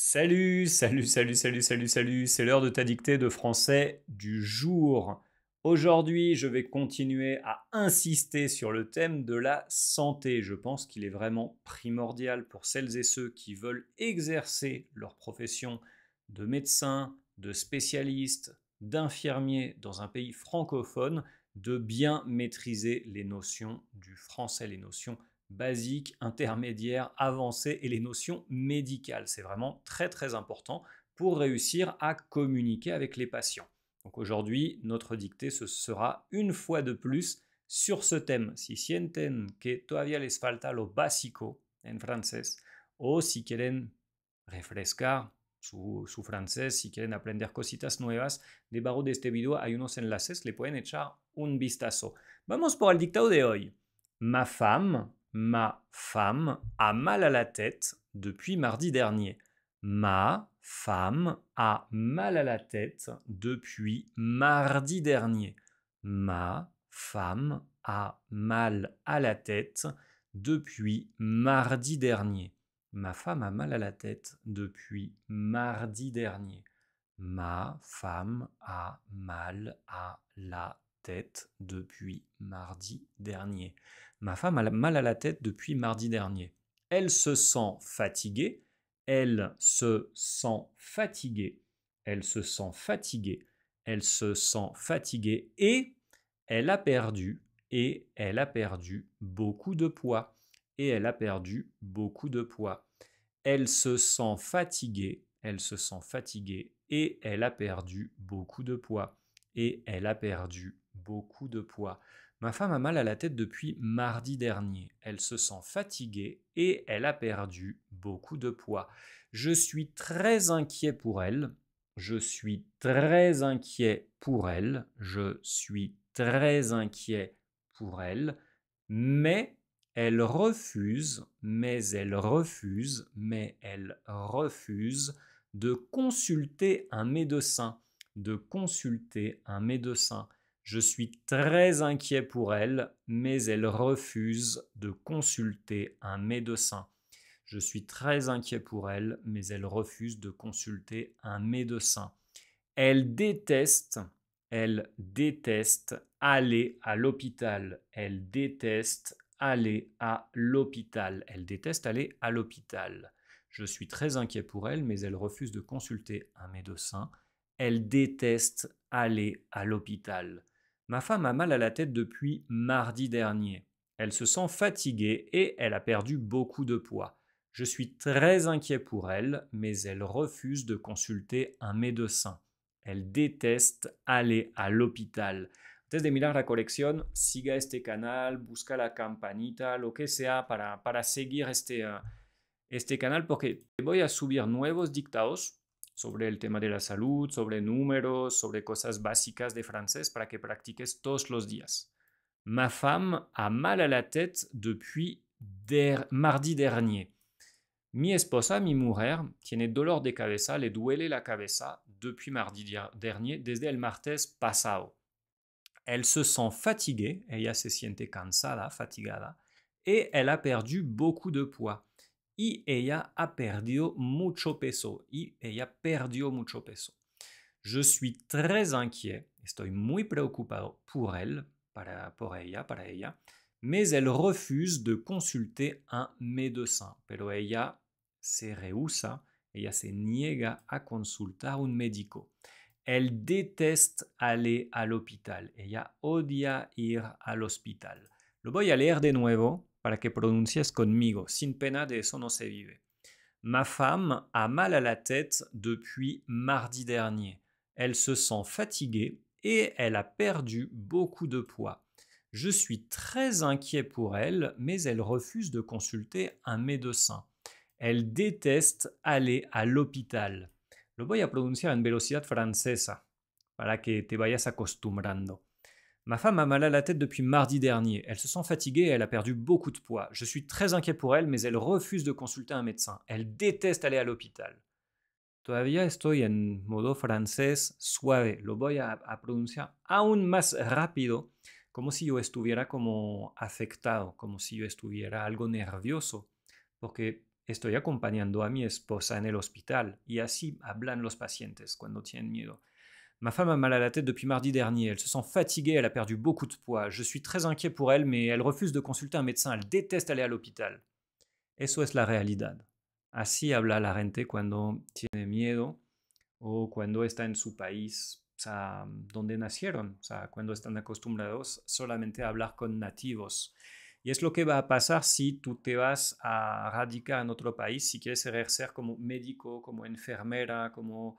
Salut, salut, salut, salut, salut, salut, c'est l'heure de ta dictée de français du jour. Aujourd'hui, je vais continuer à insister sur le thème de la santé. Je pense qu'il est vraiment primordial pour celles et ceux qui veulent exercer leur profession de médecin, de spécialiste, d'infirmier dans un pays francophone, de bien maîtriser les notions du français, les notions basiques, intermédiaires, avancées et les notions médicales. C'est vraiment très très important pour réussir à communiquer avec les patients. Donc aujourd'hui, notre dictée ce sera une fois de plus sur ce thème. Si sienten que todavía les falta lo básico en francés o si quieren refrescar su francés, si quieren aprender cositas nuevas, debajo de este video hay unos enlaces, le pueden echar un vistazo. Vamos por el dictado de hoy. Ma femme a mal à la tête depuis mardi dernier. Ma femme a mal à la tête depuis mardi dernier. Ma femme a mal à la tête depuis mardi dernier. Ma femme a mal à la tête depuis mardi dernier. Ma femme a mal à la tête depuis mardi dernier. Ma femme a mal à la tête depuis mardi dernier. Elle se sent fatiguée. Elle se sent fatiguée. Elle se sent fatiguée. Elle se sent fatiguée et elle a perdu beaucoup de poids. Et elle a perdu beaucoup de poids. Elle se sent fatiguée. Elle se sent fatiguée et elle a perdu beaucoup de poids. Et elle a perdu beaucoup de poids. Ma femme a mal à la tête depuis mardi dernier. Elle se sent fatiguée et elle a perdu beaucoup de poids. Je suis très inquiet pour elle. Je suis très inquiet pour elle. Je suis très inquiet pour elle. Mais elle refuse de consulter un médecin. De consulter un médecin. Je suis très inquiet pour elle, mais elle refuse de consulter un médecin. Je suis très inquiet pour elle, mais elle refuse de consulter un médecin. Elle déteste aller à l'hôpital. Elle déteste aller à l'hôpital. Elle déteste aller à l'hôpital. Je suis très inquiet pour elle, mais elle refuse de consulter un médecin. Elle déteste aller à l'hôpital. Ma femme a mal à la tête depuis mardi dernier. Elle se sent fatiguée et elle a perdu beaucoup de poids. Je suis très inquiet pour elle, mais elle refuse de consulter un médecin. Elle déteste aller à l'hôpital. Antes de mirar la colección, siga este canal, busca la campanita, lo que sea para seguir este canal porque voy a subir nuevos dictados sobre el tema de la salud, sobre números, sobre cosas básicas de francés para que practiques todos los días. Ma femme a mal à la tête depuis mardi dernier. Mi esposa, mi mujer, tiene dolor de cabeza, le duele la cabeza depuis mardi dernier, desde el martes pasado. Elle se sent fatiguée, ella se siente cansada, fatigada, et elle a perdu beaucoup de poids. Y ella ha perdido mucho peso. Y ella perdió mucho peso. Je suis très inquiet, estoy muy preocupado pour elle, para ella, mais elle refuse de consulter un médecin. Pero ella se rehúsa, ella se niega a consultar un médico. Elle déteste aller à l'hôpital. Ella odia ir al hospital. Lo voy a leer de nuevo para que pronuncies conmigo. Sin pena, de eso no se vive. Ma femme a mal à la tête depuis mardi dernier. Elle se sent fatiguée et elle a perdu beaucoup de poids. Je suis très inquiet pour elle, mais elle refuse de consulter un médecin. Elle déteste aller à l'hôpital. Lo voy a pronunciar en velocidad francesa para que te vayas acostumbrando. Ma femme a mal à la tête depuis mardi dernier. Elle se sent fatiguée et elle a perdu beaucoup de poids. Je suis très inquiet pour elle, mais elle refuse de consulter un médecin. Elle déteste aller à l'hôpital. Todavía estoy en modo francés suave. Lo voy a pronunciar aún más rápido, como si yo estuviera como afectado, como si yo estuviera algo nervioso, porque Estoy acompañando a mi esposa en el hospital. Y así hablan los pacientes cuando tienen miedo. Ma femme a mal à la tête depuis mardi dernier. Elle se sent fatiguée, elle a perdu beaucoup de poids. Je suis très inquiet pour elle, mais elle refuse de consulter un médecin. Elle déteste aller à l'hôpital. Eso es la realidad. Así habla la gente cuando tiene miedo o cuando está en su país, o sea, donde nacieron, o sea, cuando están acostumbrados solamente a hablar con nativos. Y es lo que va a pasar si tú te vas a radicar en otro país, si quieres ejercer como médico, como enfermera, como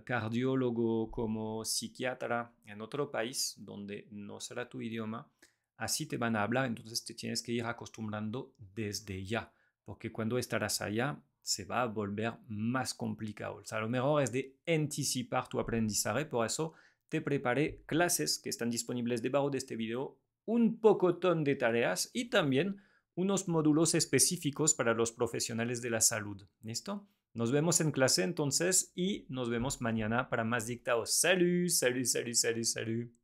cardiólogo, como psiquiatra en otro país donde no será tu idioma, así te van a hablar, entonces te tienes que ir acostumbrando desde ya, porque cuando estarás allá se va a volver más complicado. O sea, lo mejor es de anticipar tu aprendizaje, por eso te preparé clases que están disponibles debajo de este video, un pocotón de tareas y también unos módulos específicos para los profesionales de la salud. ¿Listo? Nos vemos en clase entonces y nos vemos mañana para más dictados. Salut, salut, salut, salut, salut.